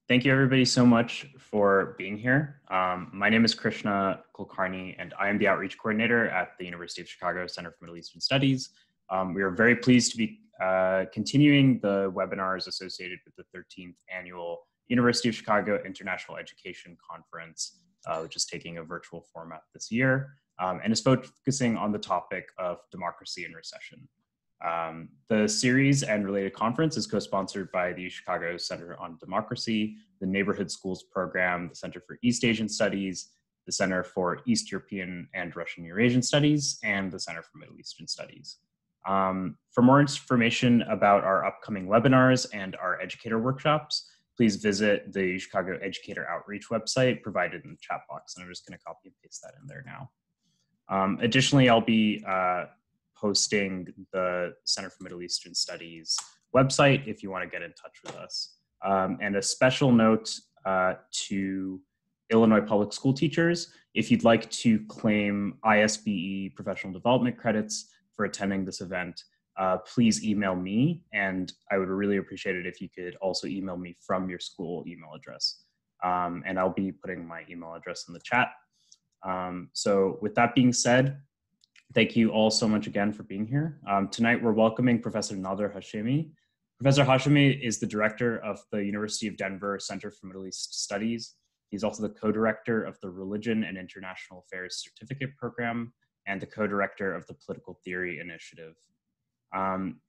Thank you everybody so much for being here. My name is Krishna Kulkarni and I am the Outreach Coordinator at the University of Chicago Center for Middle Eastern Studies. We are very pleased to be continuing the webinars associated with the 13th Annual University of Chicago International Education Conference, which is taking a virtual format this year, and is focusing on the topic of democracy in recession. The series and related conference is co-sponsored by the Chicago Center on Democracy, the Neighborhood Schools Program, the Center for East Asian Studies, the Center for East European and Russian Eurasian Studies, and the Center for Middle Eastern Studies. For more information about our upcoming webinars and our educator workshops, please visit the Chicago Educator Outreach website provided in the chat box, and I'm just going to copy and paste that in there now. Additionally, I'll be posting the Center for Middle Eastern Studies website if you want to get in touch with us. And a special note to Illinois public school teachers, if you'd like to claim ISBE professional development credits for attending this event, please email me, and I would really appreciate it if you could also email me from your school email address. And I'll be putting my email address in the chat. So with that being said, thank you all so much again for being here. Tonight we're welcoming Professor Nader Hashemi. Professor Hashemi is the director of the University of Denver Center for Middle East Studies. He's also the co-director of the Religion and International Affairs Certificate Program and the co-director of the Political Theory Initiative.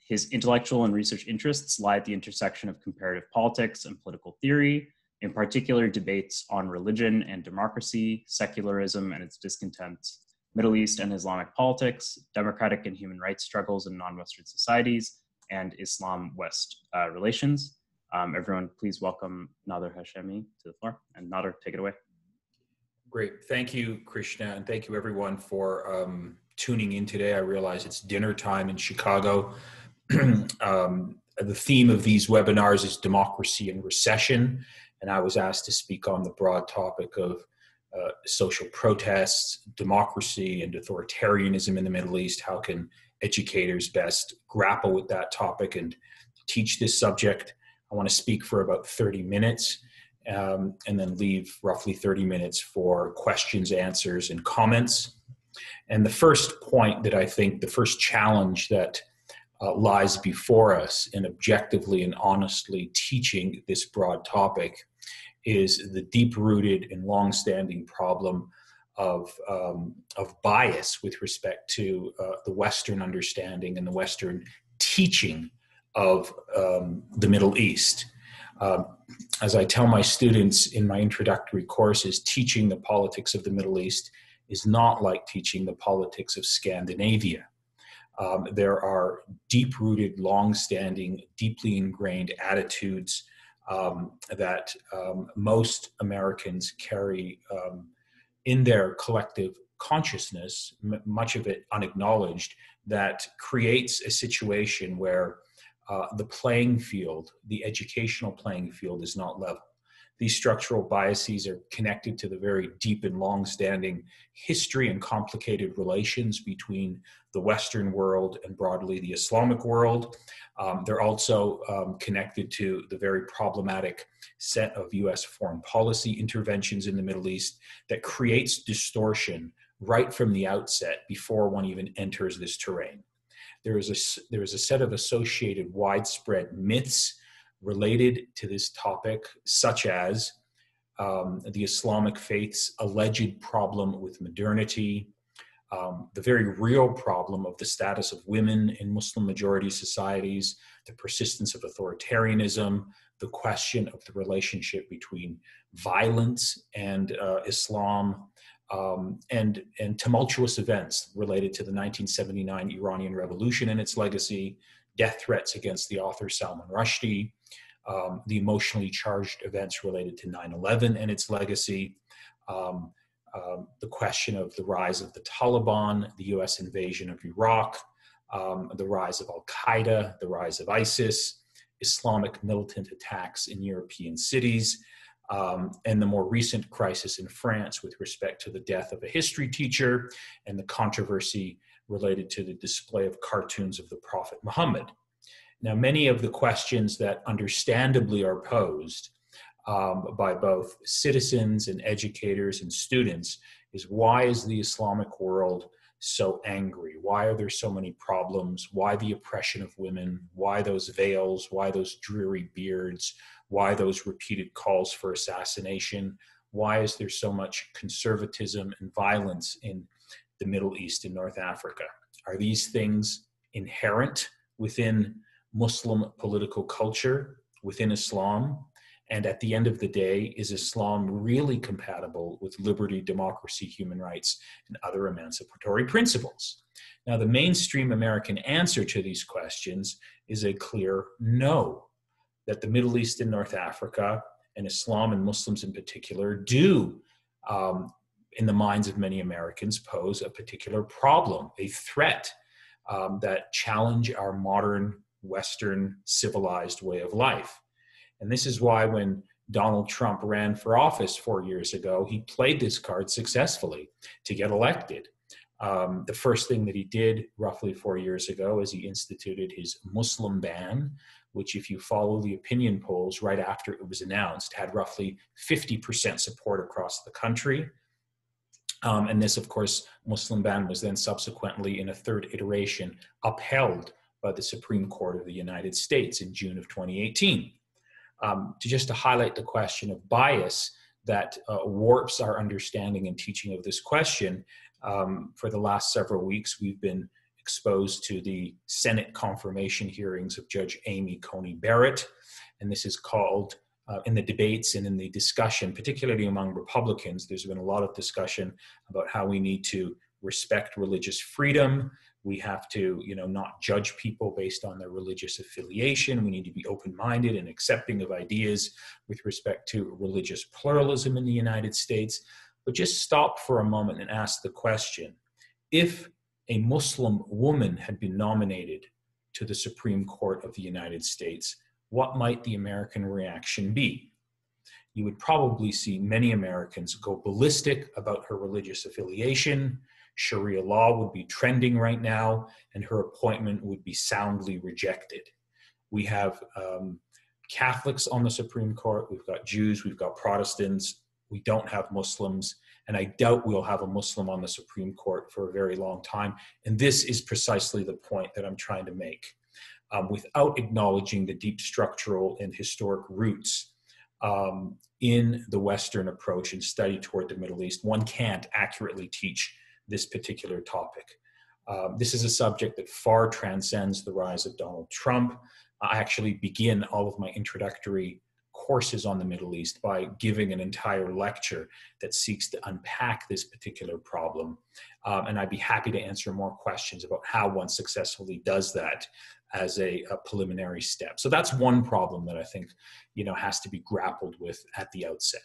His intellectual and research interests lie at the intersection of comparative politics and political theory, in particular debates on religion and democracy, secularism and its discontents, Middle East and Islamic politics, democratic and human rights struggles in non-Western societies, and Islam-West relations. Everyone, please welcome Nader Hashemi to the floor. And Nader, take it away. Great. Thank you, Krishna, and thank you everyone for tuning in today. I realize it's dinner time in Chicago. The theme of these webinars is democracy in recession, and I was asked to speak on the broad topic of social protests, democracy, and authoritarianism in the Middle East. How can educators best grapple with that topic and teach this subject? I want to speak for about 30 minutes and then leave roughly 30 minutes for questions, answers, and comments. And the first point that I think, the first challenge that lies before us in objectively and honestly teaching this broad topic is the deep-rooted and long-standing problem of bias with respect to the Western understanding and the Western teaching of the Middle East. As I tell my students in my introductory courses, teaching the politics of the Middle East is not like teaching the politics of Scandinavia. There are deep-rooted, long-standing, deeply ingrained attitudes that most Americans carry in their collective consciousness, much of it unacknowledged, that creates a situation where the playing field, the educational playing field, is not level. These structural biases are connected to the very deep and long-standing history and complicated relations between the Western world and broadly the Islamic world. They're also connected to the very problematic set of US foreign policy interventions in the Middle East that creates distortion right from the outset before one even enters this terrain. There is a set of associated widespread myths related to this topic, such as the Islamic faith's alleged problem with modernity, the very real problem of the status of women in Muslim-majority societies, the persistence of authoritarianism, the question of the relationship between violence and Islam, and tumultuous events related to the 1979 Iranian Revolution and its legacy, death threats against the author Salman Rushdie, the emotionally charged events related to 9/11 and its legacy, the question of the rise of the Taliban, the US invasion of Iraq, the rise of Al-Qaeda, the rise of ISIS, Islamic militant attacks in European cities, and the more recent crisis in France with respect to the death of a history teacher and the controversy related to the display of cartoons of the Prophet Muhammad. Now, many of the questions that understandably are posed by both citizens and educators and students is, why is the Islamic world so angry? Why are there so many problems? Why the oppression of women? Why those veils? Why those dreary beards? Why those repeated calls for assassination? Why is there so much conservatism and violence in the Middle East and North Africa? Are these things inherent within Muslim political culture, within Islam? And at the end of the day, is Islam really compatible with liberty, democracy, human rights, and other emancipatory principles? Now, the mainstream American answer to these questions is a clear no, that the Middle East and North Africa, and Islam and Muslims in particular, do, in the minds of many Americans, pose a particular problem, a threat that challenge our modern Western civilized way of life. And this is why when Donald Trump ran for office 4 years ago, he played this card successfully to get elected. The first thing that he did roughly 4 years ago is he instituted his Muslim ban, which, if you follow the opinion polls right after it was announced, had roughly 50% support across the country. And this, of course, Muslim ban was then subsequently, in a third iteration, upheld by the Supreme Court of the United States in June of 2018. To highlight the question of bias that warps our understanding and teaching of this question, for the last several weeks, we've been exposed to the Senate confirmation hearings of Judge Amy Coney Barrett. And this is called, in the debates and in the discussion, particularly among Republicans, there's been a lot of discussion about how we need to respect religious freedom. We have to, not judge people based on their religious affiliation. We need to be open-minded and accepting of ideas with respect to religious pluralism in the United States. But just stop for a moment and ask the question, if a Muslim woman had been nominated to the Supreme Court of the United States, what might the American reaction be? You would probably see many Americans go ballistic about her religious affiliation. Sharia law would be trending right now, and her appointment would be soundly rejected. We have Catholics on the Supreme Court, we've got Jews, we've got Protestants, we don't have Muslims, and I doubt we'll have a Muslim on the Supreme Court for a very long time. And this is precisely the point that I'm trying to make. Without acknowledging the deep structural and historic roots in the Western approach and study toward the Middle East, one can't accurately teach this particular topic. This is a subject that far transcends the rise of Donald Trump. I actually begin all of my introductory courses on the Middle East by giving an entire lecture that seeks to unpack this particular problem. And I'd be happy to answer more questions about how one successfully does that as a preliminary step. So that's one problem that I think, has to be grappled with at the outset.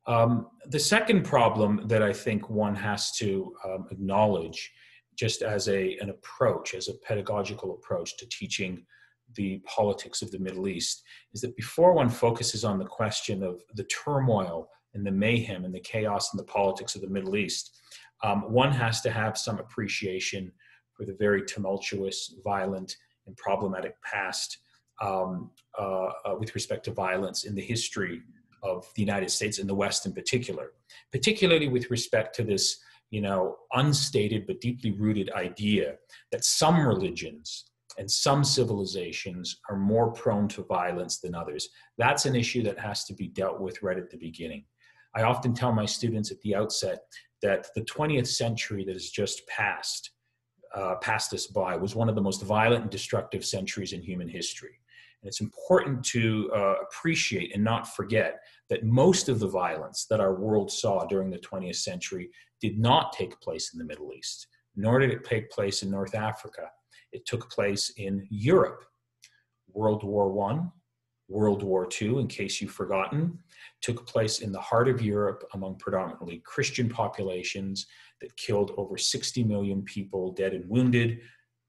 The second problem that I think one has to acknowledge, just as an approach, as a pedagogical approach to teaching the politics of the Middle East, is that before one focuses on the question of the turmoil and the mayhem and the chaos in the politics of the Middle East, one has to have some appreciation for the very tumultuous, violent, and problematic past with respect to violence in the history of the United States and the West in particular, particularly with respect to this, unstated but deeply rooted idea that some religions and some civilizations are more prone to violence than others. That's an issue that has to be dealt with right at the beginning. I often tell my students at the outset that the 20th century that has just passed us by was one of the most violent and destructive centuries in human history. And it's important to appreciate and not forget that most of the violence that our world saw during the 20th century did not take place in the Middle East, nor did it take place in North Africa. It took place in Europe. World War I, World War II, in case you've forgotten, took place in the heart of Europe among predominantly Christian populations that killed over 60 million people dead and wounded,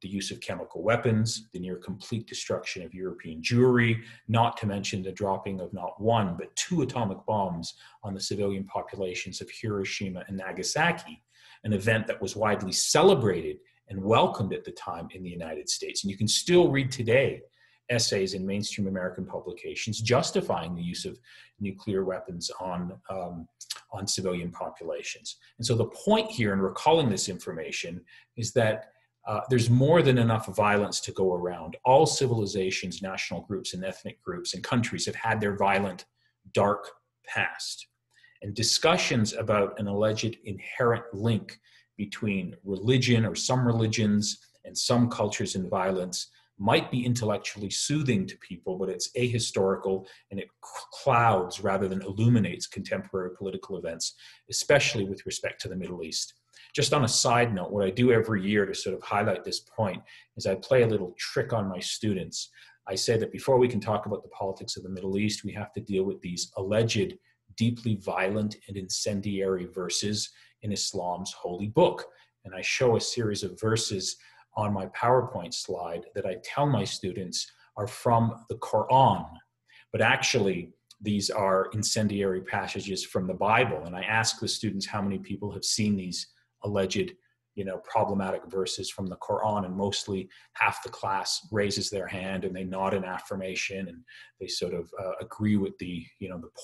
the use of chemical weapons, the near complete destruction of European Jewry, not to mention the dropping of not one, but 2 atomic bombs on the civilian populations of Hiroshima and Nagasaki, an event that was widely celebrated and welcomed at the time in the United States. And you can still read today essays in mainstream American publications justifying the use of nuclear weapons on civilian populations. And so the point here in recalling this information is that there's more than enough violence to go around. All civilizations, national groups, and ethnic groups and countries have had their violent, dark past. And discussions about an alleged inherent link between religion or some religions and some cultures and violence might be intellectually soothing to people, but it's ahistorical and it clouds rather than illuminates contemporary political events, especially with respect to the Middle East. Just on a side note, what I do every year to sort of highlight this point is I play a little trick on my students. I say that before we can talk about the politics of the Middle East, we have to deal with these alleged deeply violent and incendiary verses in Islam's holy book. And I show a series of verses on my PowerPoint slide that I tell my students are from the Quran, but actually these are incendiary passages from the Bible. And I ask the students how many people have seen these alleged, problematic verses from the Quran, and mostly half the class raises their hand and they nod in affirmation and they sort of agree with the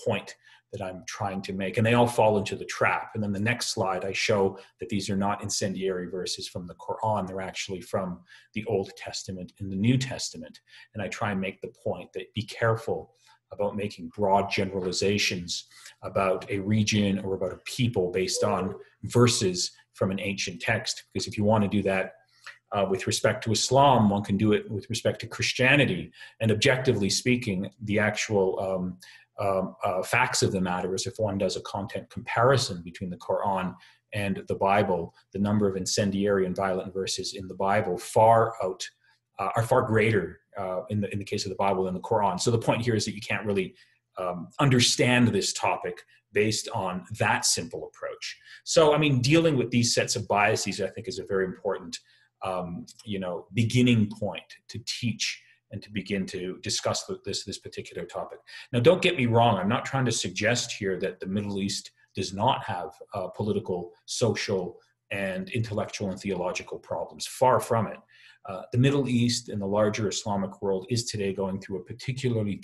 point that I'm trying to make, and they all fall into the trap. And then the next slide, I show that these are not incendiary verses from the Quran. They're actually from the Old Testament and the New Testament. And I try and make the point that be careful about making broad generalizations about a region or about a people based on verses from an ancient text. Because if you want to do that with respect to Islam, one can do it with respect to Christianity. And objectively speaking, the actual facts of the matter is if one does a content comparison between the Quran and the Bible, the number of incendiary and violent verses in the Bible are far greater in the case of the Bible than the Quran. So the point here is that you can't really understand this topic based on that simple approach. So, dealing with these sets of biases, I think, is a very important, beginning point to teach and to begin to discuss this particular topic. Now, don't get me wrong. I'm not trying to suggest here that the Middle East does not have political, social, and intellectual and theological problems. Far from it. The Middle East and the larger Islamic world is today going through a particularly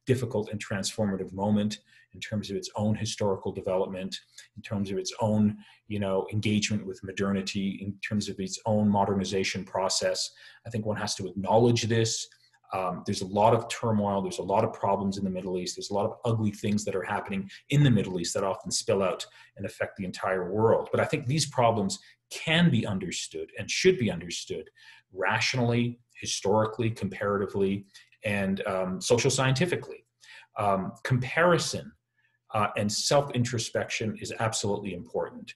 difficult and transformative moment in terms of its own historical development, in terms of its own, engagement with modernity, in terms of its own modernization process. I think one has to acknowledge this. There's a lot of turmoil. There's a lot of problems in the Middle East. There's a lot of ugly things that are happening in the Middle East that often spill out and affect the entire world. But I think these problems can be understood and should be understood rationally, historically, comparatively, and social scientifically. Comparison and self-introspection is absolutely important.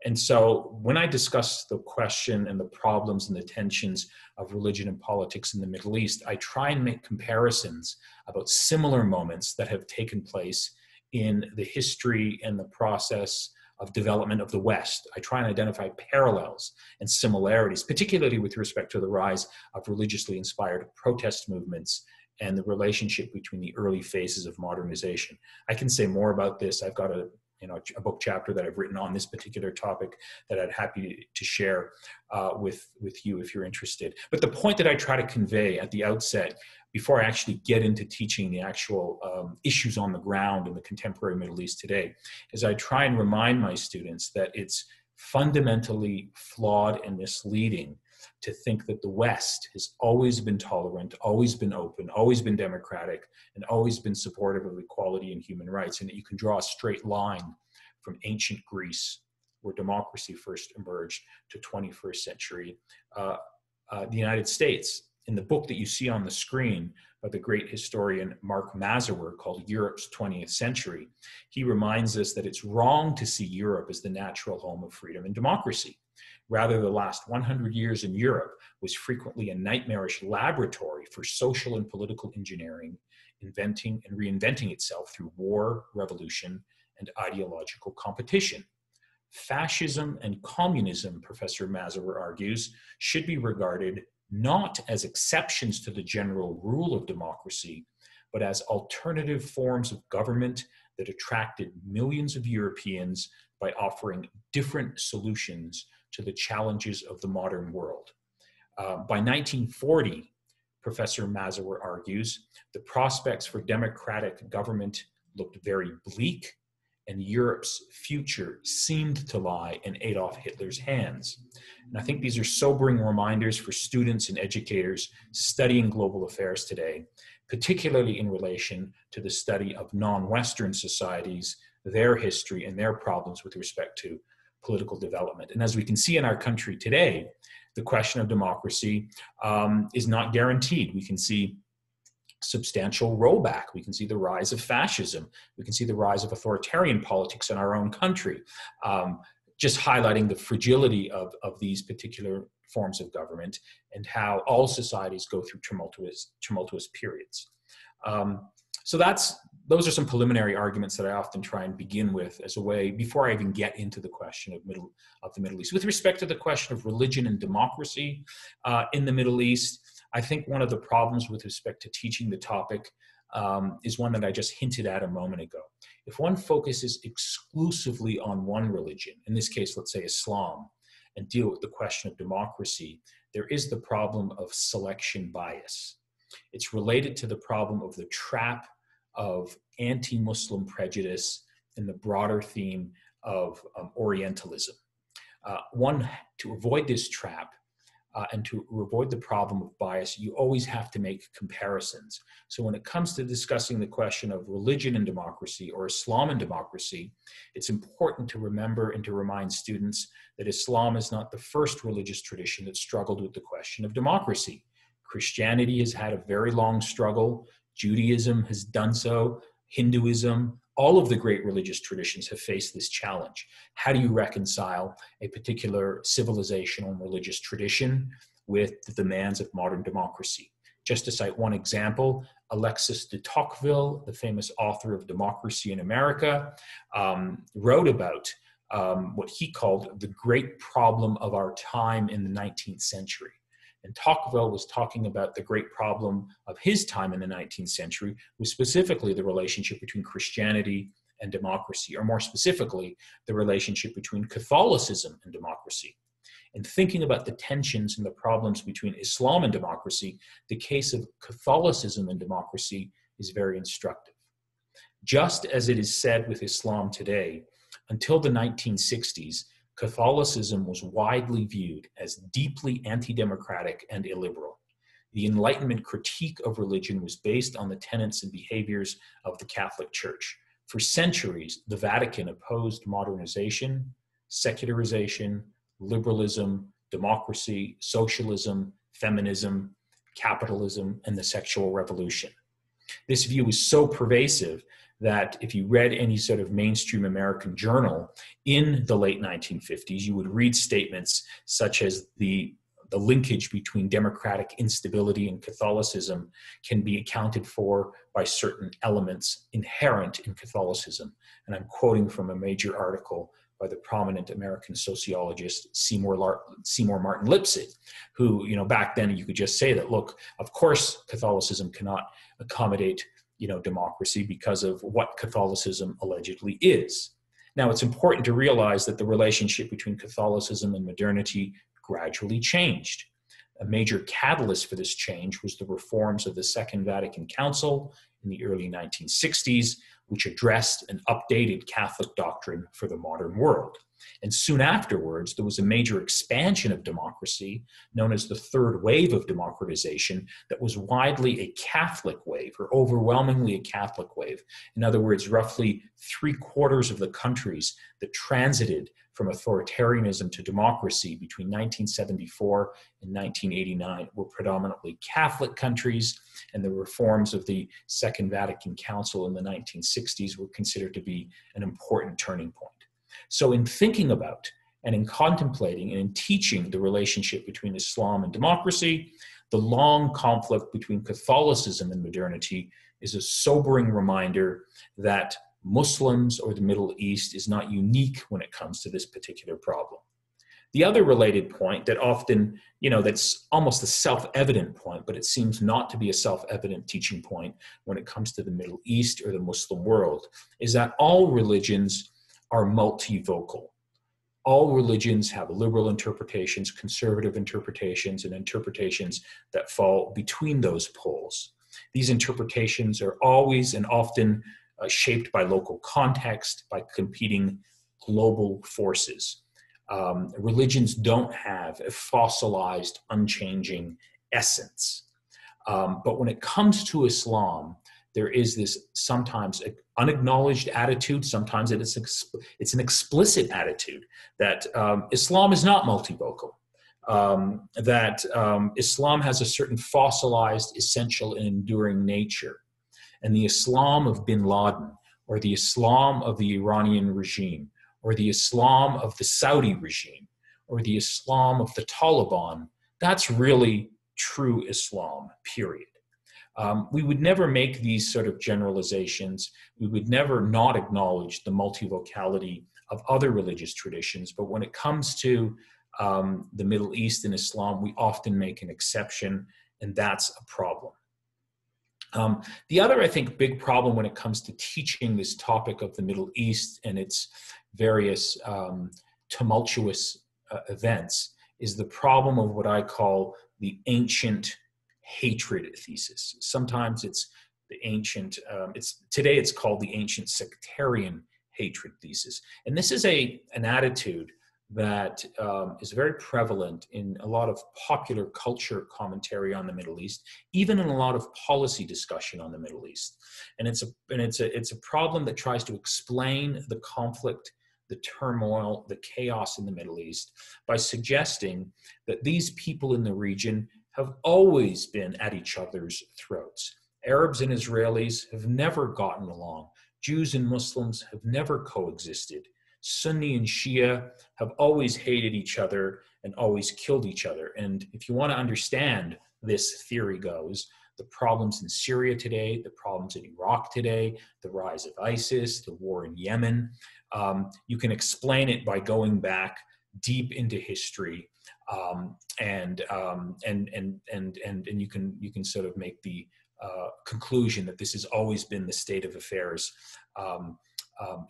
And so when I discuss the question and the problems and the tensions of religion and politics in the Middle East, I try and make comparisons about similar moments that have taken place in the history and the process of development of the West. I try and identify parallels and similarities, particularly with respect to the rise of religiously inspired protest movements and the relationship between the early phases of modernization. I can say more about this. I've got a book chapter that I've written on this particular topic that I'd happy to share with you if you're interested. But the point that I try to convey at the outset, before I actually get into teaching the actual issues on the ground in the contemporary Middle East today, is I try and remind my students that it's fundamentally flawed and misleading to think that the West has always been tolerant, always been open, always been democratic, and always been supportive of equality and human rights, and that you can draw a straight line from ancient Greece, where democracy first emerged, to 21st century, the United States. In the book that you see on the screen by the great historian Mark Mazewer, called Europe's 20th Century, he reminds us that it's wrong to see Europe as the natural home of freedom and democracy. Rather, the last 100 years in Europe was frequently a nightmarish laboratory for social and political engineering, inventing and reinventing itself through war, revolution, and ideological competition. Fascism and communism, Professor Mazewer argues, should be regarded not as exceptions to the general rule of democracy, but as alternative forms of government that attracted millions of Europeans by offering different solutions to the challenges of the modern world. By 1940, Professor Mazur argues, the prospects for democratic government looked very bleak, and Europe's future seemed to lie in Adolf Hitler's hands. And I think these are sobering reminders for students and educators studying global affairs today, particularly in relation to the study of non-Western societies, their history, and their problems with respect to political development. And as we can see in our country today, the question of democracy is not guaranteed. We can see substantial rollback. We can see the rise of fascism. We can see the rise of authoritarian politics in our own country, just highlighting the fragility of these particular forms of government and how all societies go through tumultuous periods. So those are some preliminary arguments that I often try and begin with as a way, before I even get into the question of the Middle East. With respect to the question of religion and democracy in the Middle East, I think one of the problems with respect to teaching the topic is one that I just hinted at a moment ago. If one focuses exclusively on one religion, in this case, let's say Islam, and deal with the question of democracy, there is the problem of selection bias. It's related to the problem of the trap of anti-Muslim prejudice and the broader theme of Orientalism. To avoid this trap, and to avoid the problem of bias, you always have to make comparisons. So when it comes to discussing the question of religion and democracy or Islam and democracy, it's important to remember and to remind students that Islam is not the first religious tradition that struggled with the question of democracy. Christianity has had a very long struggle. Judaism has done so. Hinduism, all of the great religious traditions have faced this challenge. How do you reconcile a particular civilizational and religious tradition with the demands of modern democracy? Just to cite one example, Alexis de Tocqueville, the famous author of Democracy in America, wrote about what he called the great problem of our time in the 19th century. And Tocqueville was talking about the great problem of his time in the 19th century, was specifically the relationship between Christianity and democracy, or more specifically, the relationship between Catholicism and democracy. And thinking about the tensions and the problems between Islam and democracy, the case of Catholicism and democracy is very instructive. Just as it is said with Islam today, until the 1960s, Catholicism was widely viewed as deeply anti-democratic and illiberal. The Enlightenment critique of religion was based on the tenets and behaviors of the Catholic Church. For centuries, the Vatican opposed modernization, secularization, liberalism, democracy, socialism, feminism, capitalism, and the sexual revolution. This view was so pervasive that if you read any sort of mainstream American journal in the late 1950s, you would read statements such as the linkage between democratic instability and Catholicism can be accounted for by certain elements inherent in Catholicism. And I'm quoting from a major article by the prominent American sociologist Seymour Martin Lipset, who, back then you could just say that, look, of course Catholicism cannot accommodate democracy because of what Catholicism allegedly is. Now, it's important to realize that the relationship between Catholicism and modernity gradually changed. A major catalyst for this change was the reforms of the Second Vatican Council in the early 1960s, which addressed an updated Catholic doctrine for the modern world. And soon afterwards, there was a major expansion of democracy known as the third wave of democratization that was widely a Catholic wave, or overwhelmingly a Catholic wave. In other words, roughly 3/4 of the countries that transited from authoritarianism to democracy between 1974 and 1989 were predominantly Catholic countries, and the reforms of the Second Vatican Council in the 1960s were considered to be an important turning point. So in thinking about and in contemplating and in teaching the relationship between Islam and democracy, the long conflict between Catholicism and modernity is a sobering reminder that Muslims or the Middle East is not unique when it comes to this particular problem. The other related point that often, that's almost a self-evident point, but it seems not to be a self-evident teaching point when it comes to the Middle East or the Muslim world, is that all religions are multivocal. All religions have liberal interpretations, conservative interpretations, and interpretations that fall between those poles. These interpretations are always and often shaped by local context, by competing global forces. Religions don't have a fossilized, unchanging essence. But when it comes to Islam, there is this sometimes unacknowledged attitude, sometimes it's an explicit attitude that Islam is not multivocal, that Islam has a certain fossilized, essential, and enduring nature. And the Islam of bin Laden, or the Islam of the Iranian regime, or the Islam of the Saudi regime, or the Islam of the Taliban, that's really true Islam, period. We would never make these sort of generalizations. We would never not acknowledge the multivocality of other religious traditions. But when it comes to the Middle East and Islam, we often make an exception, and that's a problem. The other, I think, big problem when it comes to teaching this topic of the Middle East and its various tumultuous events is the problem of what I call the ancient hatred thesis. Sometimes it's the ancient, today it's called the ancient sectarian hatred thesis. And this is an attitude that is very prevalent in a lot of popular culture commentary on the Middle East, even in a lot of policy discussion on the Middle East. And it's a problem that tries to explain the conflict, the turmoil, the chaos in the Middle East by suggesting that these people in the region have always been at each other's throats. Arabs and Israelis have never gotten along. Jews and Muslims have never coexisted. Sunni and Shia have always hated each other and always killed each other. And if you want to understand this theory goes, the problems in Syria today, the problems in Iraq today, the rise of ISIS, the war in Yemen, you can explain it by going back deep into history, and you can sort of make the conclusion that this has always been the state of affairs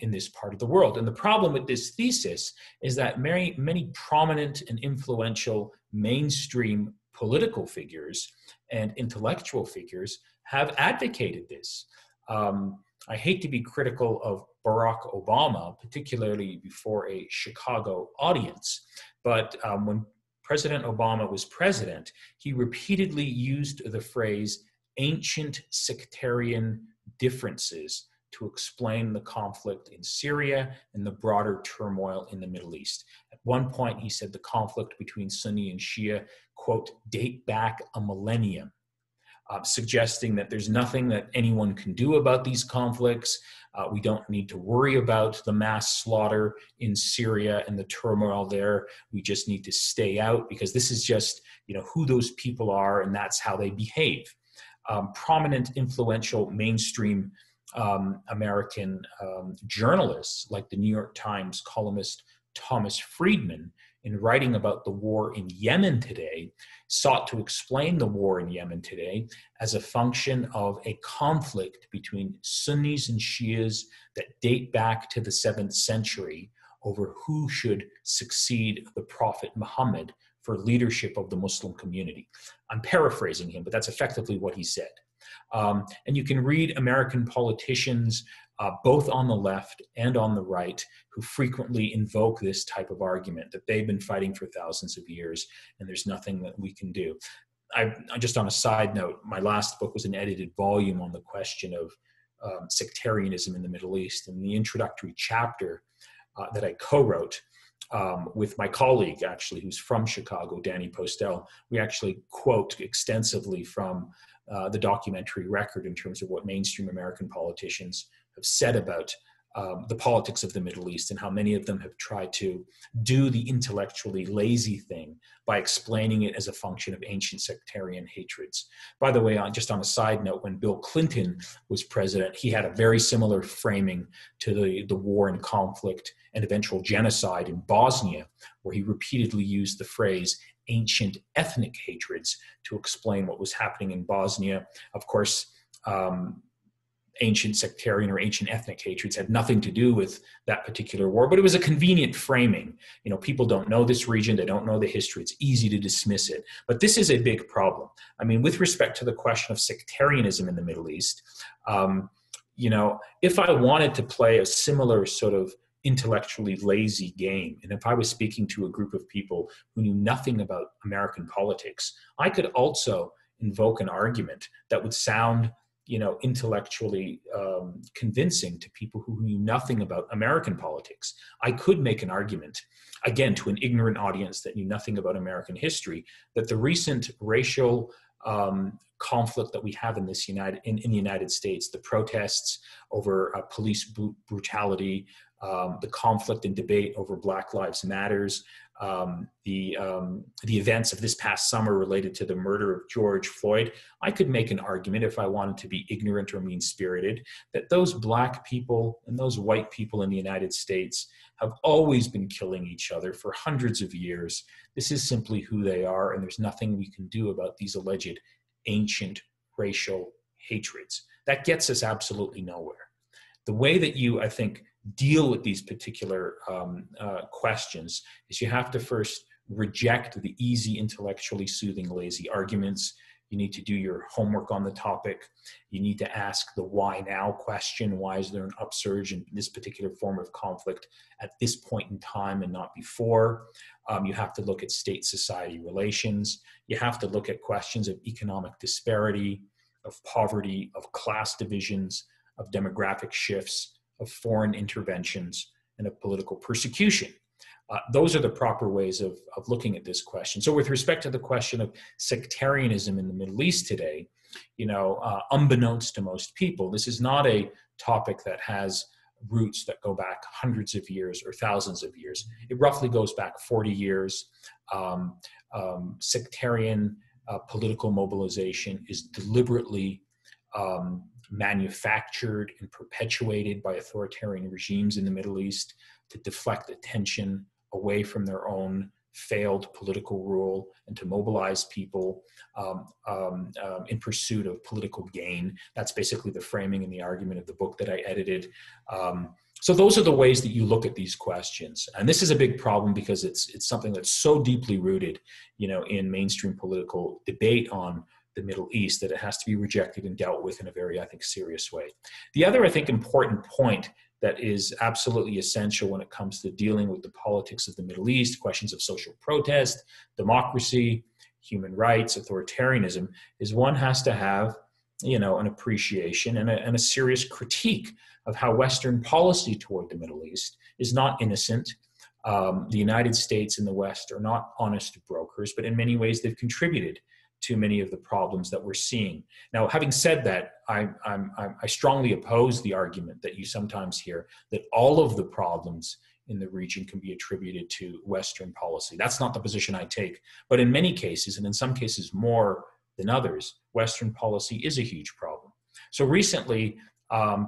in this part of the world. And the problem with this thesis is that many prominent and influential mainstream political figures and intellectual figures have advocated this. I hate to be critical of Barack Obama, particularly before a Chicago audience, but when President Obama was president, he repeatedly used the phrase ancient sectarian differences to explain the conflict in Syria and the broader turmoil in the Middle East. At one point, he said the conflict between Sunni and Shia, quote, date back a millennium, suggesting that there's nothing that anyone can do about these conflicts. We don't need to worry about the mass slaughter in Syria and the turmoil there. We just need to stay out because this is just, who those people are, and that's how they behave. Prominent, influential, mainstream American journalists like the New York Times columnist Thomas Friedman, in writing about the war in Yemen today, sought to explain the war in Yemen today as a function of a conflict between Sunnis and Shias that date back to the 7th century over who should succeed the Prophet Muhammad for leadership of the Muslim community. I'm paraphrasing him, but that's effectively what he said. And you can read American politicians, both on the left and on the right, who frequently invoke this type of argument that they've been fighting for thousands of years and there's nothing that we can do. Just on a side note, my last book was an edited volume on the question of sectarianism in the Middle East. And the introductory chapter that I co-wrote with my colleague, actually, who's from Chicago, Danny Postel, we actually quote extensively from the documentary record in terms of what mainstream American politicians have said about the politics of the Middle East and how many of them have tried to do the intellectually lazy thing by explaining it as a function of ancient sectarian hatreds. By the way, just on a side note, when Bill Clinton was president, he had a very similar framing to the war and conflict and eventual genocide in Bosnia, where he repeatedly used the phrase ancient ethnic hatreds to explain what was happening in Bosnia. Of course, ancient sectarian or ancient ethnic hatreds had nothing to do with that particular war, but it was a convenient framing. People don't know this region, they don't know the history, it's easy to dismiss it. But this is a big problem. I mean, with respect to the question of sectarianism in the Middle East, if I wanted to play a similar sort of intellectually lazy game, and if I was speaking to a group of people who knew nothing about American politics, I could also invoke an argument that would sound intellectually convincing to people who knew nothing about American politics. I could make an argument, again, to an ignorant audience that knew nothing about American history, that the recent racial conflict that we have in the United States, the protests over police brutality, the conflict and debate over Black Lives Matters, the events of this past summer related to the murder of George Floyd, I could make an argument, if I wanted to be ignorant or mean-spirited, that those Black people and those white people in the United States have always been killing each other for hundreds of years. This is simply who they are, and there's nothing we can do about these alleged ancient racial hatreds. That gets us absolutely nowhere. The way that you, I think, deal with these particular questions is you have to first reject the easy, intellectually soothing, lazy arguments. You need to do your homework on the topic. You need to ask the why now question. Why is there an upsurge in this particular form of conflict at this point in time and not before? You have to look at state-society relations. You have to look at questions of economic disparity, of poverty, of class divisions, of demographic shifts, of foreign interventions, and of political persecution. Those are the proper ways of looking at this question. So with respect to the question of sectarianism in the Middle East today, unbeknownst to most people, this is not a topic that has roots that go back hundreds of years or thousands of years. It roughly goes back 40 years. Sectarian political mobilization is deliberately manufactured and perpetuated by authoritarian regimes in the Middle East to deflect attention away from their own failed political rule and to mobilize people in pursuit of political gain. That's basically the framing and the argument of the book that I edited. So those are the ways that you look at these questions. And this is a big problem because it's something that's so deeply rooted, in mainstream political debate on the Middle East that it has to be rejected and dealt with in a very, I think, serious way. The other, I think, important point that is absolutely essential when it comes to dealing with the politics of the Middle East, questions of social protest, democracy, human rights, authoritarianism, is one has to have, an appreciation and a serious critique of how Western policy toward the Middle East is not innocent. The United States and the West are not honest brokers, but in many ways they've contributed to many of the problems that we're seeing. Now, having said that, I strongly oppose the argument that you sometimes hear that all of the problems in the region can be attributed to Western policy. That's not the position I take. But in many cases, and in some cases more than others, Western policy is a huge problem. So recently,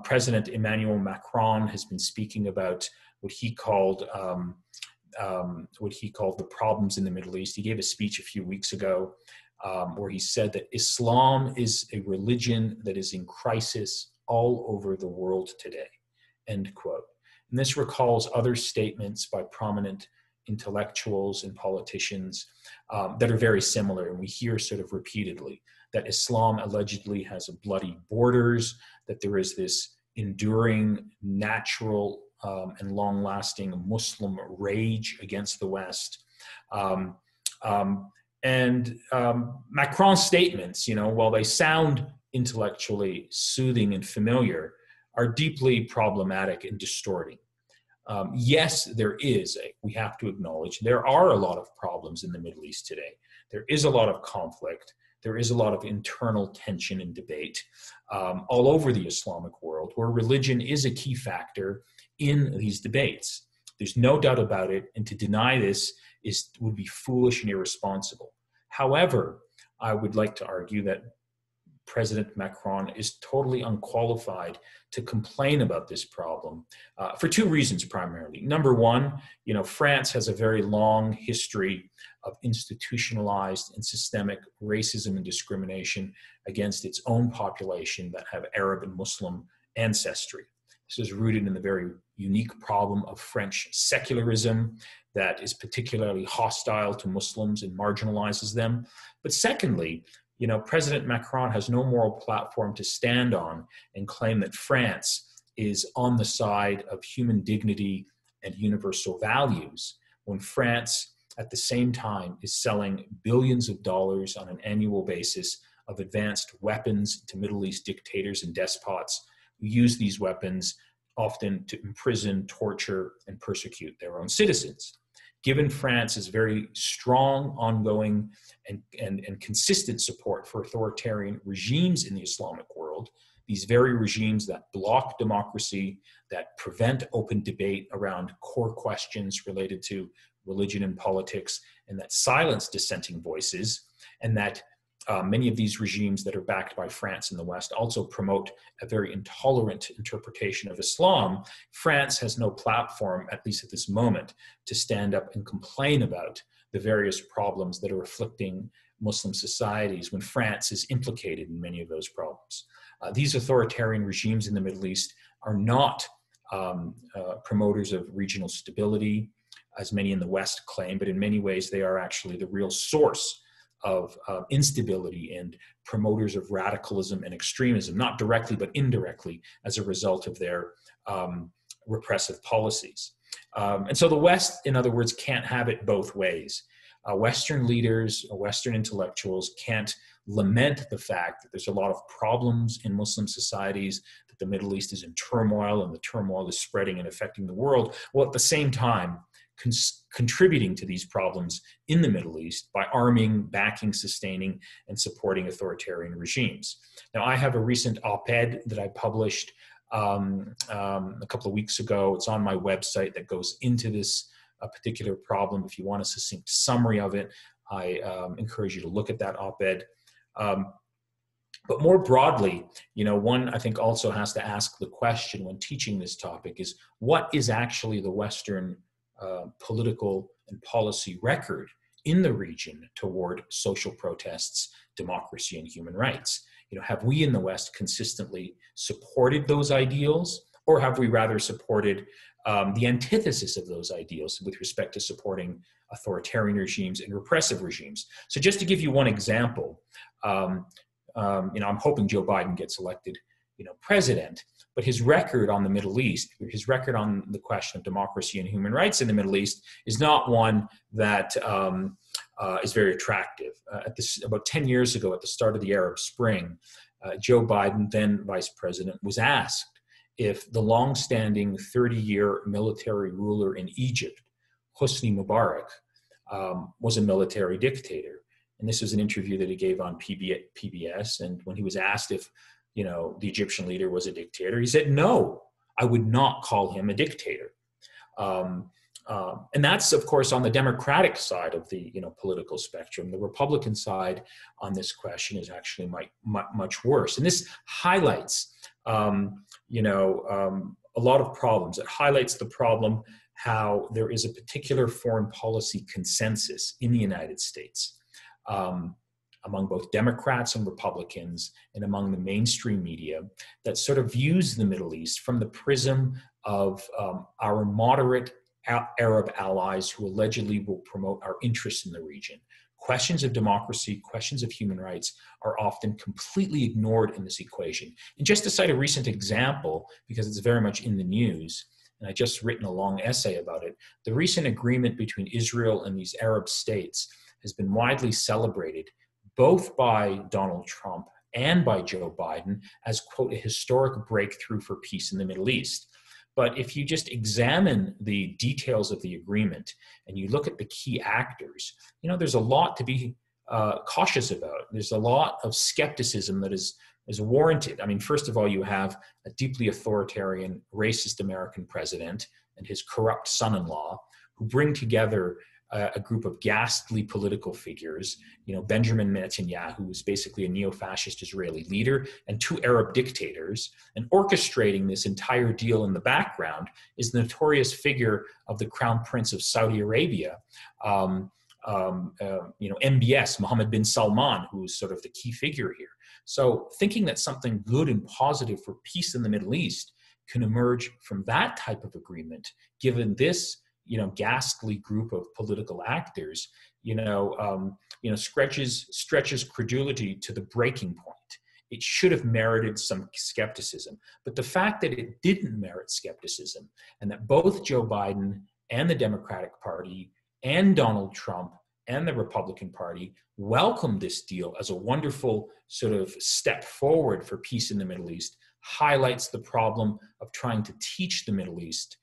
President Emmanuel Macron has been speaking about what he called the problems in the Middle East. He gave a speech a few weeks ago where he said that Islam is a religion that is in crisis all over the world today, end quote. And this recalls other statements by prominent intellectuals and politicians that are very similar. And we hear sort of repeatedly that Islam allegedly has bloody borders, that there is this enduring, natural, and long-lasting Muslim rage against the West. And Macron's statements, while they sound intellectually soothing and familiar, are deeply problematic and distorting. Yes, we have to acknowledge, there are a lot of problems in the Middle East today. There is a lot of conflict. There is a lot of internal tension and debate all over the Islamic world, where religion is a key factor in these debates. There's no doubt about it, and to deny this would be foolish and irresponsible. However, I would like to argue that President Macron is totally unqualified to complain about this problem for two reasons primarily. Number one, France has a very long history of institutionalized and systemic racism and discrimination against its own population that have Arab and Muslim ancestry. This is rooted in the very unique problem of French secularism that is particularly hostile to Muslims and marginalizes them. But secondly, President Macron has no moral platform to stand on and claim that France is on the side of human dignity and universal values, when France, at the same time, is selling billions of dollars on an annual basis of advanced weapons to Middle East dictators and despots who use these weapons often to imprison, torture, and persecute their own citizens. Given France's very strong, ongoing, and consistent support for authoritarian regimes in the Islamic world, these very regimes that block democracy, that prevent open debate around core questions related to religion and politics, and that silence dissenting voices, and that many of these regimes that are backed by France and the West also promote a very intolerant interpretation of Islam, France has no platform, at least at this moment, to stand up and complain about the various problems that are afflicting Muslim societies when France is implicated in many of those problems. These authoritarian regimes in the Middle East are not promoters of regional stability, as many in the West claim, but in many ways they are actually the real source of instability and promoters of radicalism and extremism, not directly but indirectly as a result of their repressive policies. And so the West, in other words, can't have it both ways. Western leaders, Western intellectuals can't lament the fact that there's a lot of problems in Muslim societies, that the Middle East is in turmoil and the turmoil is spreading and affecting the world, while at the same time contributing to these problems in the Middle East by arming, backing, sustaining, and supporting authoritarian regimes. Now, I have a recent op-ed that I published a couple of weeks ago. It's on my website that goes into this particular problem. If you want a succinct summary of it, I encourage you to look at that op-ed. But more broadly, one I think also has to ask the question when teaching this topic is, what is actually the Western political and policy record in the region toward social protests, democracy, and human rights? Have we in the West consistently supported those ideals, or have we rather supported the antithesis of those ideals with respect to supporting authoritarian regimes and repressive regimes? So just to give you one example, I'm hoping Joe Biden gets elected, president, but his record on the Middle East, his record on the question of democracy and human rights in the Middle East is not one that is very attractive. About 10 years ago, at the start of the Arab Spring, Joe Biden, then vice president, was asked if the longstanding 30-year military ruler in Egypt, Hosni Mubarak, was a military dictator. And this was an interview that he gave on PBS. And when he was asked if, the Egyptian leader was a dictator, he said, "No, I would not call him a dictator." And that's, of course, on the Democratic side of the political spectrum. The Republican side on this question is actually much worse. And this highlights, a lot of problems. It highlights the problem how there is a particular foreign policy consensus in the United States among both Democrats and Republicans and among the mainstream media that sort of views the Middle East from the prism of our moderate Arab allies who allegedly will promote our interests in the region. Questions of democracy, questions of human rights are often completely ignored in this equation. And just to cite a recent example, because it's very much in the news, and I just written a long essay about it, the recent agreement between Israel and these Arab states has been widely celebrated both by Donald Trump and by Joe Biden as, quote, a historic breakthrough for peace in the Middle East. But if you just examine the details of the agreement and you look at the key actors, there's a lot to be cautious about. There's a lot of skepticism that is warranted. I mean, first of all, you have a deeply authoritarian, racist American president and his corrupt son-in-law who bring together a group of ghastly political figures, Benjamin Netanyahu, who is basically a neo-fascist Israeli leader, and two Arab dictators, and orchestrating this entire deal in the background is the notorious figure of the Crown Prince of Saudi Arabia, MBS, Mohammed bin Salman, who is sort of the key figure here. So thinking that something good and positive for peace in the Middle East can emerge from that type of agreement, given this, ghastly group of political actors, stretches credulity to the breaking point. It should have merited some skepticism. But the fact that it didn't merit skepticism, and that both Joe Biden and the Democratic Party and Donald Trump and the Republican Party welcomed this deal as a wonderful sort of step forward for peace in the Middle East, highlights the problem of trying to teach the Middle East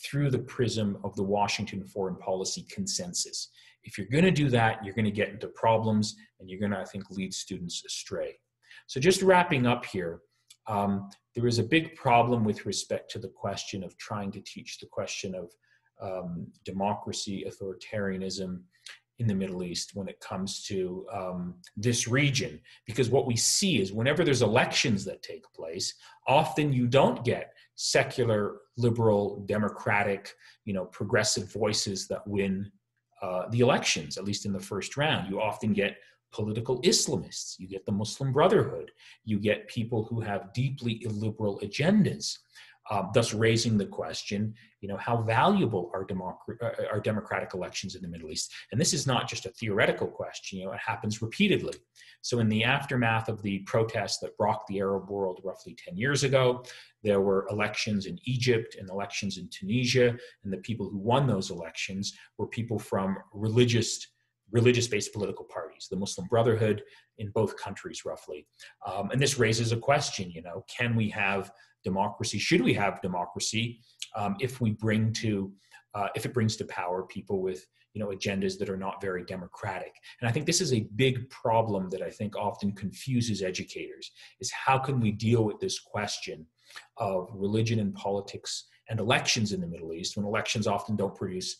through the prism of the Washington foreign policy consensus. If you're going to do that, you're going to get into problems, and you're going to, I think, lead students astray. So just wrapping up here, there is a big problem with respect to the question of trying to teach the question of democracy, authoritarianism in the Middle East when it comes to this region. Because what we see is whenever there's elections that take place, often you don't get secular, liberal, democratic, progressive voices that win the elections, at least in the first round. You often get political Islamists, you get the Muslim Brotherhood, you get people who have deeply illiberal agendas, thus raising the question, how valuable are democratic elections in the Middle East? And this is not just a theoretical question, it happens repeatedly. So in the aftermath of the protests that rocked the Arab world roughly 10 years ago, there were elections in Egypt and elections in Tunisia, and the people who won those elections were people from religious-based political parties, the Muslim Brotherhood in both countries roughly. And this raises a question, can we have democracy? Should we have democracy if it brings to power people with agendas that are not very democratic? And I think this is a big problem that I think often confuses educators, is how can we deal with this question of religion and politics and elections in the Middle East, when elections often don't produce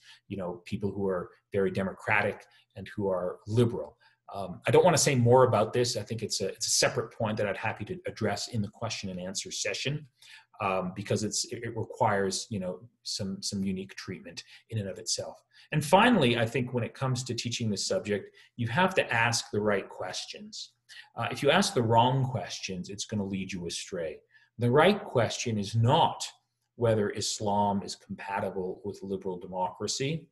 people who are very democratic and who are liberal. I don't want to say more about this. I think it's a separate point that I'd happy to address in the question and answer session, because it requires some unique treatment in and of itself. And finally, I think when it comes to teaching this subject, you have to ask the right questions. If you ask the wrong questions, it's going to lead you astray. The right question is not whether Islam is compatible with liberal democracy,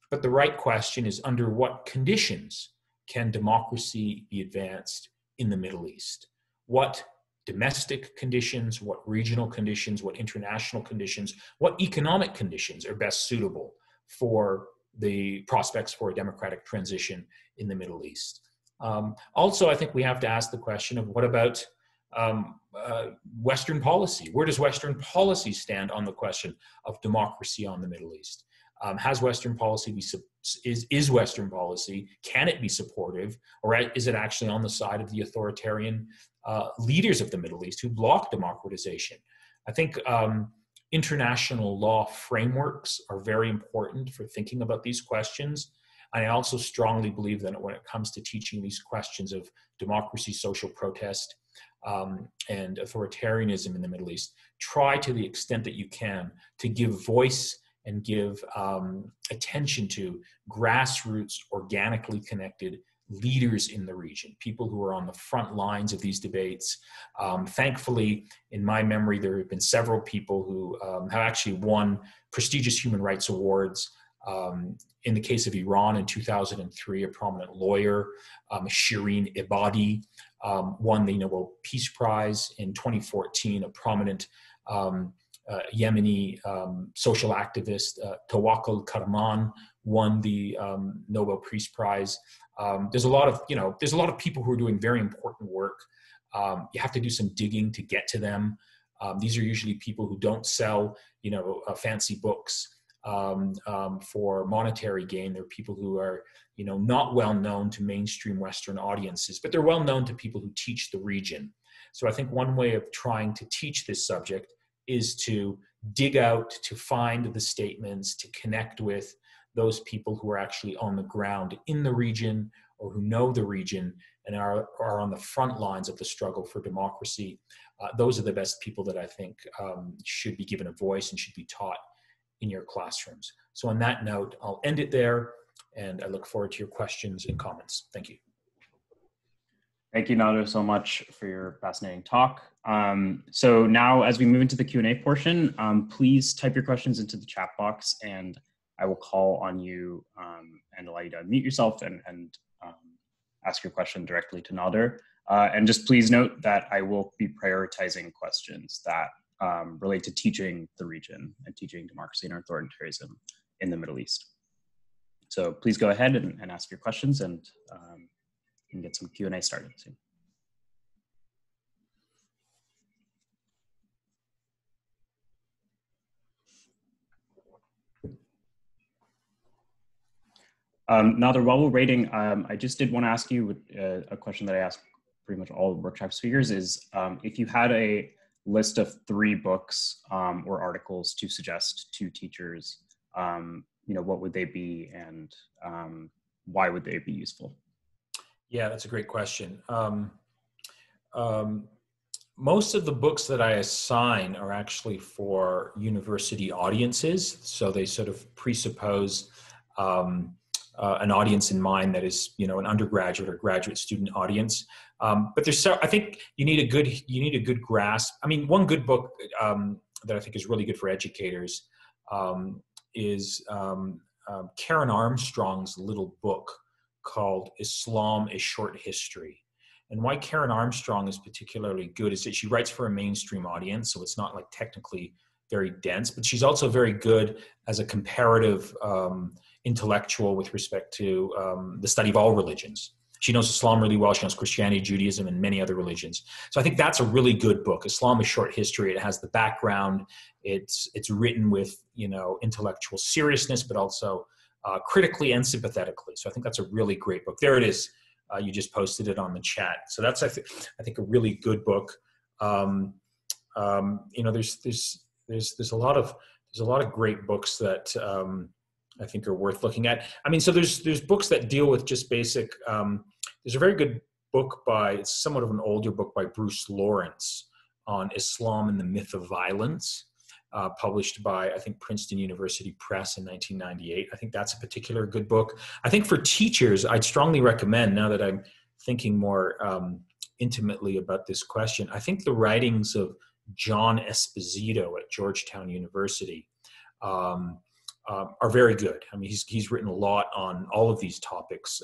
but the right question is, under what conditions can democracy be advanced in the Middle East? What domestic conditions, what regional conditions, what international conditions, what economic conditions are best suitable for the prospects for a democratic transition in the Middle East? Also, I think we have to ask the question of what about Western policy? Where does Western policy stand on the question of democracy on the Middle East? Has Western policy is Western policy, can it be supportive, or is it actually on the side of the authoritarian leaders of the Middle East who block democratization? I think international law frameworks are very important for thinking about these questions. And I also strongly believe that when it comes to teaching these questions of democracy, social protest, and authoritarianism in the Middle East, try to the extent that you can to give voice and give attention to grassroots, organically connected leaders in the region, people who are on the front lines of these debates. Thankfully, in my memory, there have been several people who have actually won prestigious human rights awards. In the case of Iran in 2003, a prominent lawyer, Shireen Ebadi, won the Nobel Peace Prize. In 2014, a prominent Yemeni social activist, Tawakkol Karman, won the Nobel Peace Prize. There's a lot of people who are doing very important work. You have to do some digging to get to them. These are usually people who don't sell, fancy books for monetary gain. They're people who are, not well known to mainstream Western audiences, but they're well known to people who teach the region. So I think one way of trying to teach this subject is to dig out, to find the statements, to connect with those people who are actually on the ground in the region or who know the region and are on the front lines of the struggle for democracy. Those are the best people that I think should be given a voice and should be taught in your classrooms. So on that note, I'll end it there. And I look forward to your questions and comments. Thank you. Thank you, Nader, so much for your fascinating talk. So now as we move into the Q&A portion, please type your questions into the chat box and I will call on you and allow you to unmute yourself and ask your question directly to Nader. And just please note that I will be prioritizing questions that relate to teaching the region and teaching democracy and authoritarianism in the Middle East. So please go ahead and ask your questions, and you can get some Q&A started soon. Nader, while we're waiting, I just did want to ask you a question that I ask pretty much all workshop speakers is if you had a list of 3 books or articles to suggest to teachers, what would they be and why would they be useful? Yeah, that's a great question. Most of the books that I assign are actually for university audiences. So they sort of presuppose an audience in mind that is, an undergraduate or graduate student audience. But I think you need a good grasp. I mean, one good book that I think is really good for educators is Karen Armstrong's little book called Islam: A Short History. And why Karen Armstrong is particularly good is that she writes for a mainstream audience, so it's not like technically very dense, but she's also very good as a comparative intellectual with respect to the study of all religions. She knows Islam really well. She knows Christianity, Judaism, and many other religions. So I think that's a really good book. Islam: A Short History. It has the background. It's written with intellectual seriousness, but also critically and sympathetically. So I think that's a really great book. There it is. You just posted it on the chat. So that's I think a really good book. There's a lot of great books that I think are worth looking at. I mean, so there's books that deal with just basic. There's a very good book it's somewhat of an older book by Bruce Lawrence on Islam and the Myth of Violence, published by, I think, Princeton University Press in 1998. I think that's a particular good book. I think for teachers, I'd strongly recommend, now that I'm thinking more intimately about this question, I think the writings of John Esposito at Georgetown University are very good. I mean, he's written a lot on all of these topics.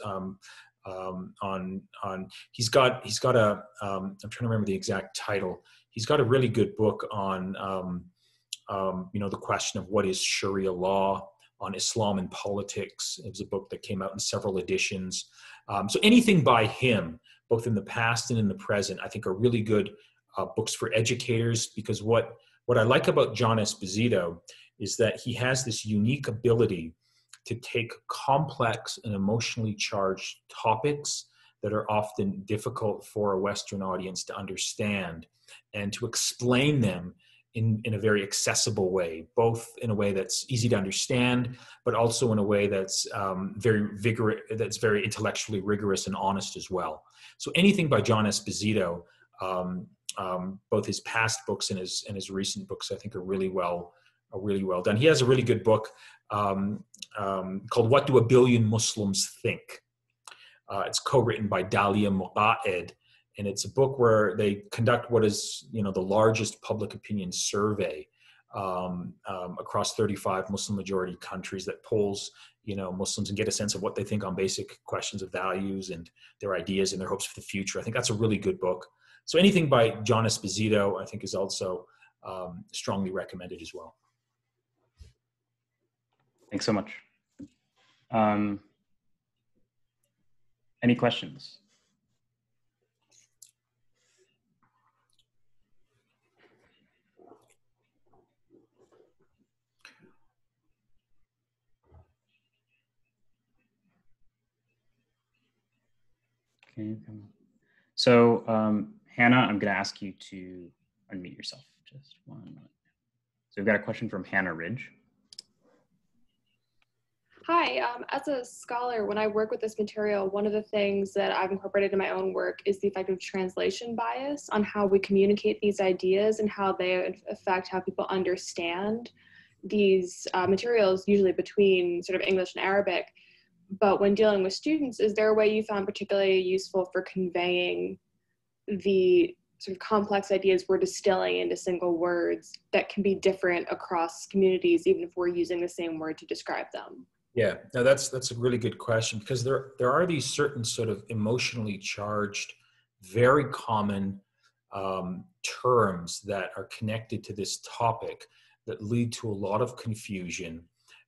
He's got a I'm trying to remember the exact title. He's got a really good book on the question of what is Sharia law, on Islam and politics. It was a book that came out in several editions. So anything by him, both in the past and in the present, I think are really good books for educators, because what I like about John Esposito is that he has this unique ability to take complex and emotionally charged topics that are often difficult for a Western audience to understand and to explain them in a very accessible way, both in a way that's easy to understand, but also in a way that's very vigorous, that's very intellectually rigorous and honest as well. So anything by John Esposito, both his past books and his recent books, I think are really well done. He has a really good book called "What Do a Billion Muslims Think?" It's co-written by Dalia Muqaed, and it's a book where they conduct what is the largest public opinion survey across 35 Muslim majority countries that polls Muslims and get a sense of what they think on basic questions of values and their ideas and their hopes for the future. I think that's a really good book. So anything by John Esposito, I think, is also strongly recommended as well. Thanks so much. Any questions? Okay. So Hannah, I'm going to ask you to unmute yourself. Just 1 minute. So we've got a question from Hannah Ridge. Hi, as a scholar, when I work with this material, one of the things that I've incorporated in my own work is the effect of translation bias on how we communicate these ideas and how they affect how people understand these materials, usually between sort of English and Arabic. But when dealing with students, is there a way you found particularly useful for conveying the sort of complex ideas we're distilling into single words that can be different across communities, even if we're using the same word to describe them? Yeah, no, that's a really good question, because there are these certain sort of emotionally charged, very common terms that are connected to this topic that lead to a lot of confusion.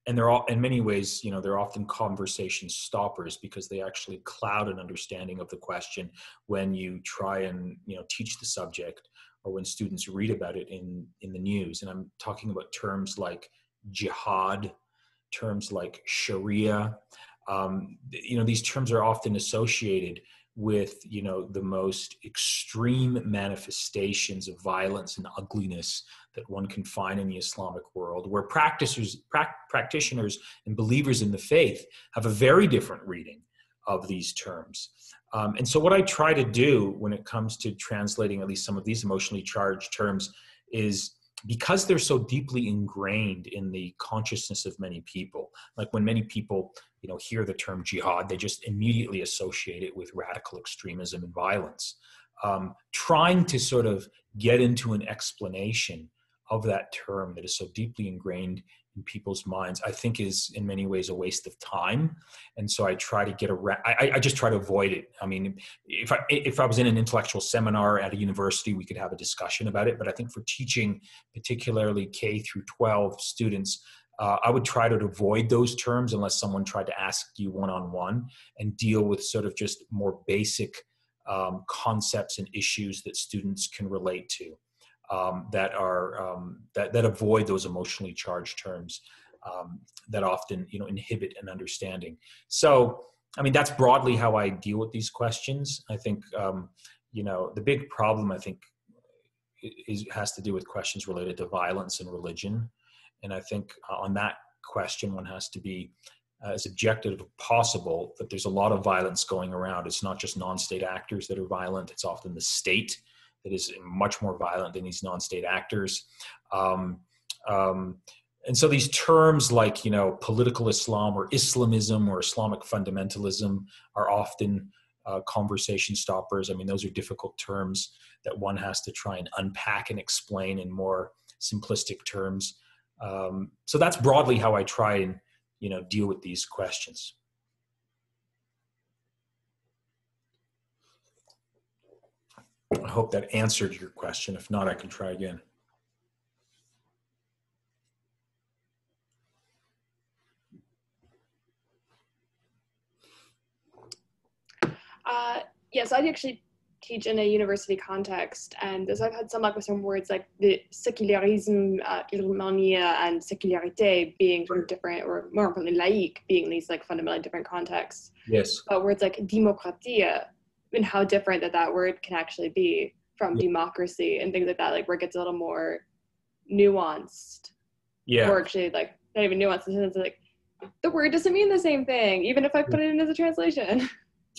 And they're all, in many ways, you know, they're often conversation stoppers, because they actually cloud an understanding of the question when you try and, you know, teach the subject, or when students read about it in the news. And I'm talking about terms like jihad, terms like Sharia. You know, these terms are often associated with, you know, the most extreme manifestations of violence and ugliness that one can find in the Islamic world, where practitioners and believers in the faith have a very different reading of these terms. And so what I try to do when it comes to translating at least some of these emotionally charged terms is, because they're so deeply ingrained in the consciousness of many people, like when many people, you know, hear the term jihad, they just immediately associate it with radical extremism and violence. Trying to sort of get into an explanation of that term that is so deeply ingrained in people's minds, I think is in many ways a waste of time. And so I try to get around, I just try to avoid it. I mean, if I was in an intellectual seminar at a university, we could have a discussion about it. But I think for teaching, particularly K through 12 students, I would try to avoid those terms unless someone tried to ask you one-on-one, and deal with sort of just more basic concepts and issues that students can relate to. That avoid those emotionally charged terms that often, you know, inhibit an understanding. So, I mean, that's broadly how I deal with these questions. I think, you know, the big problem, I think, has to do with questions related to violence and religion. And I think on that question, one has to be as objective as possible, that there's a lot of violence going around. It's not just non-state actors that are violent. It's often the state that is much more violent than these non-state actors. And so these terms like, you know, political Islam or Islamism or Islamic fundamentalism are often conversation stoppers. I mean, those are difficult terms that one has to try and unpack and explain in more simplistic terms. So that's broadly how I try and, you know, deal with these questions. I hope that answered your question. If not, I can try again. Yes, I actually teach in a university context, and so I've had some luck with some words like the sécularisme, l'humanité, and sécularité being sort of different, or more importantly, laïque being these like fundamentally different contexts. Yes. But words like démocratie, and how different that word can actually be from democracy and things like that, like where it gets a little more nuanced. Yeah. Or actually, like, not even nuanced, in the sense of, like, the word doesn't mean the same thing, even if I put it in as a translation.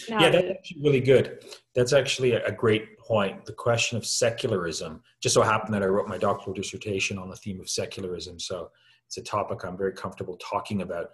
Yeah, that's actually really good. That's actually a great point. The question of secularism. Just so happened that I wrote my doctoral dissertation on the theme of secularism, so it's a topic I'm very comfortable talking about.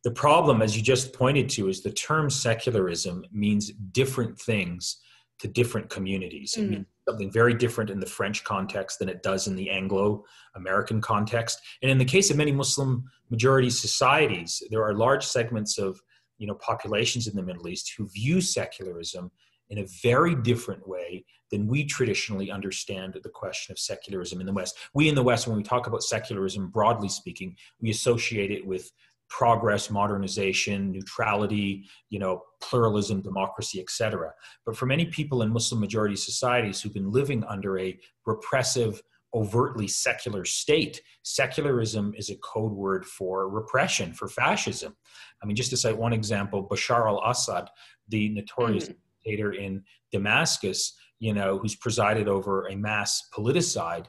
The problem, as you just pointed to, is the term secularism means different things to different communities. It means something very different in the French context than it does in the Anglo-American context. And in the case of many Muslim majority societies, there are large segments of, you know, populations in the Middle East who view secularism in a very different way than we traditionally understand the question of secularism in the West. We in the West, when we talk about secularism, broadly speaking, we associate it with progress, modernization, neutrality, you know, pluralism, democracy, etc. But for many people in Muslim majority societies who've been living under a repressive, overtly secular state, secularism is a code word for repression, for fascism. I mean, just to cite one example, Bashar al-Assad, the notorious dictator in Damascus, you know, who's presided over a mass politicide,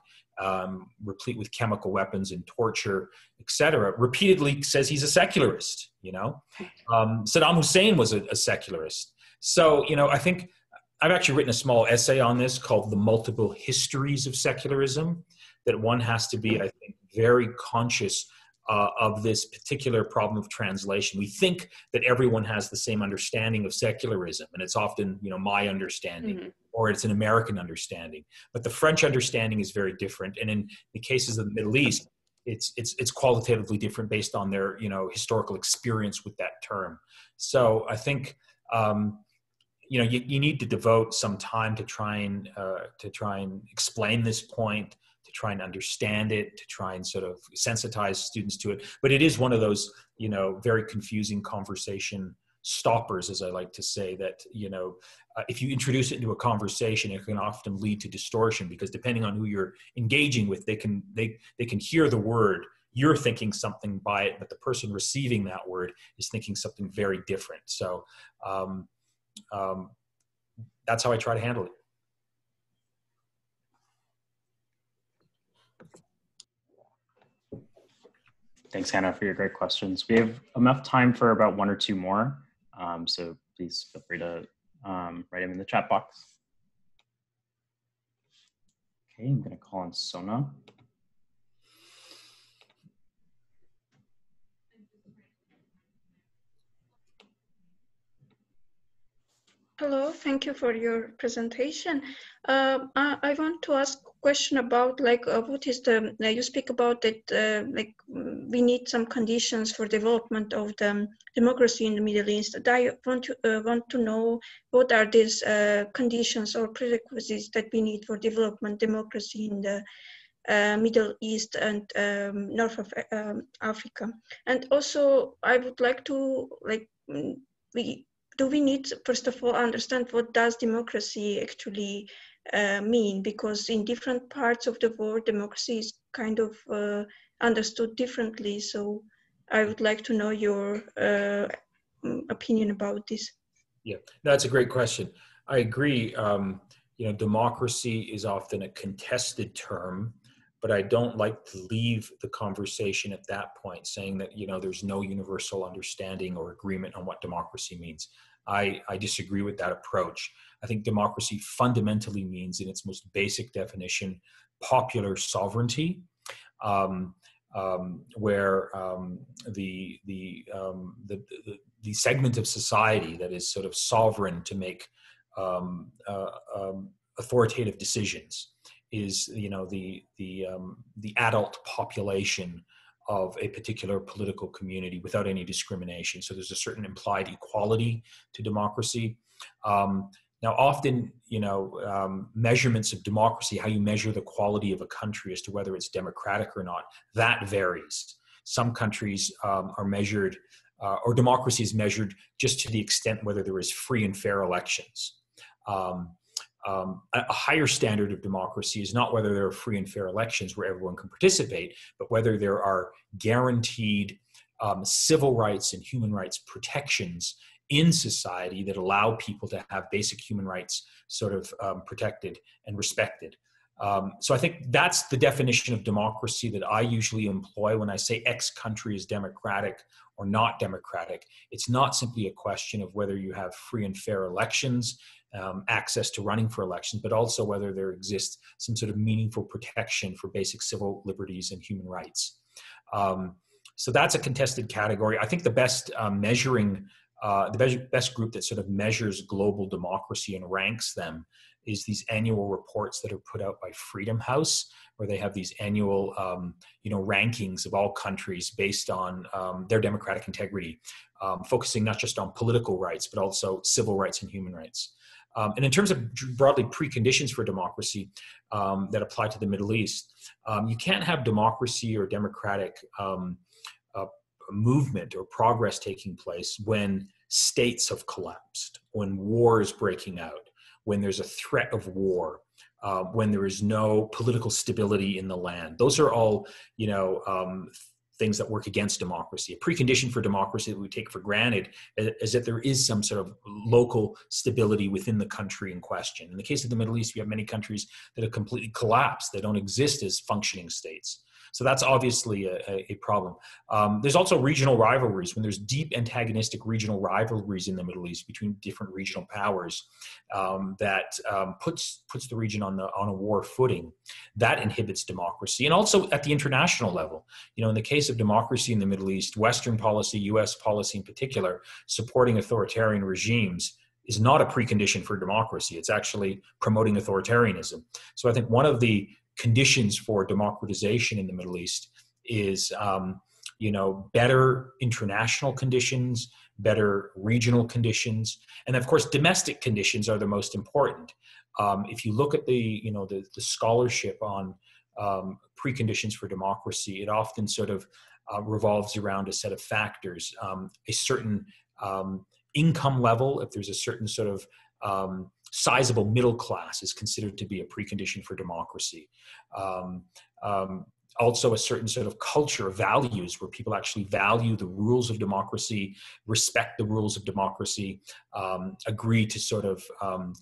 replete with chemical weapons and torture, etc., repeatedly says he's a secularist, you know. Saddam Hussein was a secularist. So, you know, I think I've actually written a small essay on this called The Multiple Histories of Secularism, that one has to be, I think, very conscious of this particular problem of translation. We think that everyone has the same understanding of secularism, and it's often, my understanding, or it's an American understanding. But the French understanding is very different, and in the cases of the Middle East, it's qualitatively different based on their historical experience with that term. So I think you need to devote some time to try and explain this point, to try and understand it, to try and sort of sensitize students to it. But it is one of those, very confusing conversation stoppers, as I like to say, that, if you introduce it into a conversation, it can often lead to distortion, because depending on who you're engaging with, they can hear the word, you're thinking something by it, but the person receiving that word is thinking something very different. So that's how I try to handle it. Thanks, Hannah, for your great questions. We have enough time for about one or two more, so please feel free to write them in the chat box. Okay, I'm going to call on Sona. Hello, thank you for your presentation. I want to ask a question about what is the, you speak about that we need some conditions for development of the democracy in the Middle East. I want to know what are these conditions or prerequisites that we need for development democracy in the Middle East and North of Africa. And also I would like to do we need, first of all, understand what does democracy actually mean? Because in different parts of the world, democracy is kind of understood differently. So I would like to know your opinion about this. Yeah, that's a great question. I agree. Democracy is often a contested term, but I don't like to leave the conversation at that point saying that, there's no universal understanding or agreement on what democracy means. I disagree with that approach. I think democracy fundamentally means, in its most basic definition, popular sovereignty, where the segment of society that is sort of sovereign to make authoritative decisions is the adult population of a particular political community without any discrimination. So there's a certain implied equality to democracy. Now, often, measurements of democracy, how you measure the quality of a country as to whether it's democratic or not, that varies. Some countries are measured, or democracy is measured just to the extent whether there is free and fair elections. A higher standard of democracy is not whether there are free and fair elections where everyone can participate, but whether there are guaranteed civil rights and human rights protections in society that allow people to have basic human rights sort of protected and respected. So I think that's the definition of democracy that I usually employ when I say X country is democratic or not democratic. It's not simply a question of whether you have free and fair elections, access to running for elections, but also whether there exists some sort of meaningful protection for basic civil liberties and human rights. So that's a contested category. I think the best best group that sort of measures global democracy and ranks them is these annual reports that are put out by Freedom House, where they have these annual, rankings of all countries based on their democratic integrity, focusing not just on political rights, but also civil rights and human rights. And in terms of broadly preconditions for democracy that apply to the Middle East, you can't have democracy or democratic movement or progress taking place when states have collapsed, when war is breaking out, when there's a threat of war, when there is no political stability in the land. Those are all, things that work against democracy. A precondition for democracy that we take for granted is that there is some sort of local stability within the country in question. In the case of the Middle East, we have many countries that have completely collapsed. They don't exist as functioning states. So that's obviously a problem. There's also regional rivalries. When there's deep antagonistic regional rivalries in the Middle East between different regional powers, that puts the region on a war footing. That inhibits democracy, and also at the international level. You know, in the case of democracy in the Middle East, Western policy, U.S. policy in particular, supporting authoritarian regimes is not a precondition for democracy. It's actually promoting authoritarianism. So I think one of the conditions for democratization in the Middle East is, better international conditions, better regional conditions, and of course, domestic conditions are the most important. If you look at the scholarship on preconditions for democracy, it often sort of revolves around a set of factors, a certain income level. If there's a certain sort of sizable middle class is considered to be a precondition for democracy. Also a certain sort of culture, values, where people actually value the rules of democracy, respect the rules of democracy, agree to sort of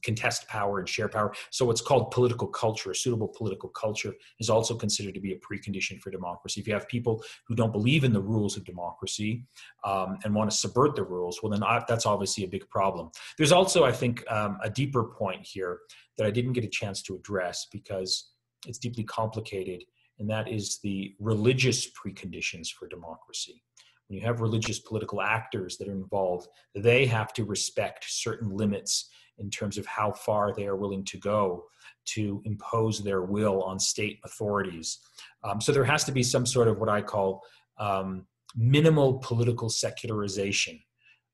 contest power and share power. So what's called political culture, a suitable political culture, is also considered to be a precondition for democracy. If you have people who don't believe in the rules of democracy and want to subvert the rules, well, then that's obviously a big problem. There's also, I think, a deeper point here that I didn't get a chance to address because it's deeply complicated, and that is the religious preconditions for democracy. When you have religious political actors that are involved, they have to respect certain limits in terms of how far they are willing to go to impose their will on state authorities. So there has to be some sort of what I call minimal political secularization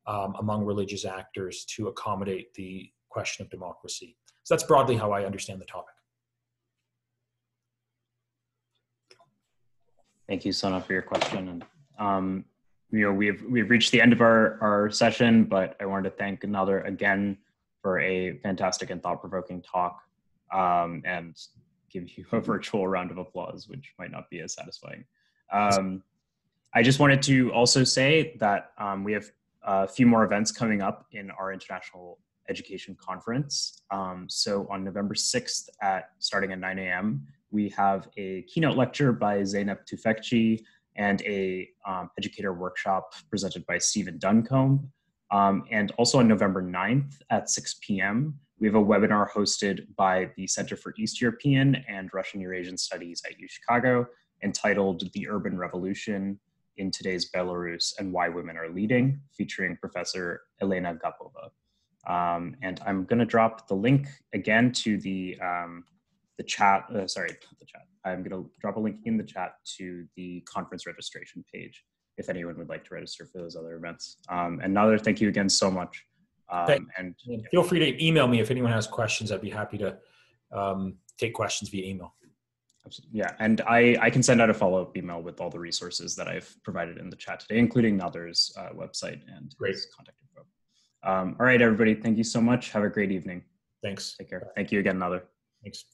among religious actors to accommodate the question of democracy. So that's broadly how I understand the topic. Thank you, Sona, for your question. And we've reached the end of our session, but I wanted to thank Nader again for a fantastic and thought-provoking talk, and give you a virtual round of applause, which might not be as satisfying. I just wanted to also say that we have a few more events coming up in our International Education Conference. So on November 6th, starting at 9 a.m., we have a keynote lecture by Zeynep Tufekci and a educator workshop presented by Stephen Duncombe. And also on November 9th at 6 p.m., we have a webinar hosted by the Center for East European and Russian Eurasian Studies at UChicago entitled The Urban Revolution in Today's Belarus and Why Women Are Leading, featuring Professor Elena Gapova. And I'm gonna drop the link again to the chat, sorry, not the chat. I'm gonna drop a link in the chat to the conference registration page if anyone would like to register for those other events. And Nader, thank you again so much. And feel free to email me if anyone has questions. I'd be happy to take questions via email. Absolutely. Yeah, and I can send out a follow-up email with all the resources that I've provided in the chat today, including Nader's website and his contact info. All right, everybody, thank you so much. Have a great evening. Thanks. Take care. Thank you again, Nader. Thanks.